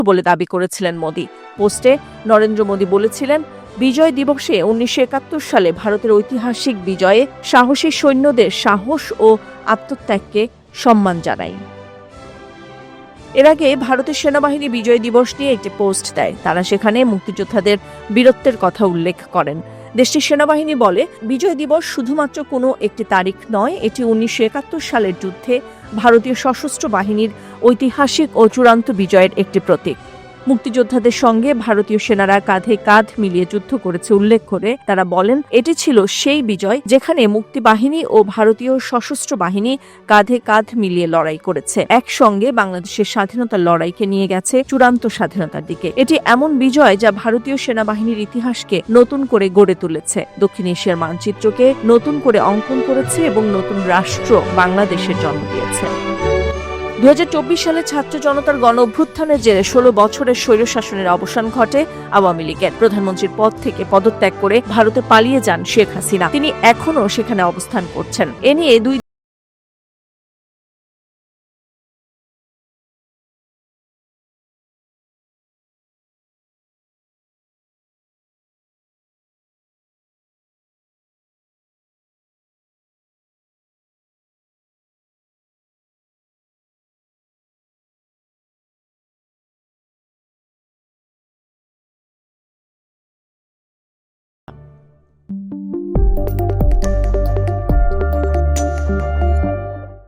বলে দাবি করেছিলেন মোদি। পোস্টে নরেন্দ্র মোদি বলেছিলেন, বিজয় দিবসে 1971 সালে ভারতের ঐতিহাসিক বিজয়ে সাহসী সৈন্যদের সাহস ও আত্মত্যাগকে সম্মান জানাই। এর আগে ভারতের সেনাবাহিনী বিজয় দিবস নিয়ে একটি পোস্ট দেয়। তারা সেখানে মুক্তিযোদ্ধাদের বীরত্বের কথা উল্লেখ করেন। দেশটির সেনাবাহিনী বলে, বিজয় দিবস শুধুমাত্র কোনো একটি তারিখ নয়, এটি 1971 সালের যুদ্ধে ভারতীয় সশস্ত্র বাহিনীর ঐতিহাসিক ও চূড়ান্ত বিজয়ের একটি প্রতীক। মুক্তিযোদ্ধাদের সঙ্গে ভারতীয় সেনারা কাঁধে কাঁধ মিলিয়ে যুদ্ধ করেছে উল্লেখ করে তারা বলেন, এটি ছিল সেই বিজয় যেখানে মুক্তিবাহিনী ও ভারতীয় সশস্ত্র বাহিনী কাঁধে কাঁধ মিলিয়ে লড়াই করেছে, একসঙ্গে বাংলাদেশের স্বাধীনতার লড়াইকে নিয়ে গেছে চূড়ান্ত স্বাধীনতার দিকে। এটি এমন বিজয় যা ভারতীয় সেনাবাহিনীর ইতিহাসকে নতুন করে গড়ে তুলেছে, দক্ষিণ এশিয়ার মানচিত্রকে নতুন করে অঙ্কন করেছে এবং নতুন রাষ্ট্র বাংলাদেশের জন্ম দিয়েছে। 2024 সালে ছাত্র জনতার গণ অভ্যুত্থানের জেরে 16 বছরের স্বৈরশাসনের অবসান ঘটে আওয়ামী লীগের। প্রধানমন্ত্রীর পদ থেকে পদত্যাগ করে ভারতে পালিয়ে যান শেখ হাসিনা। তিনি এখনও সেখানে অবস্থান করছেন। এ নিয়ে দুই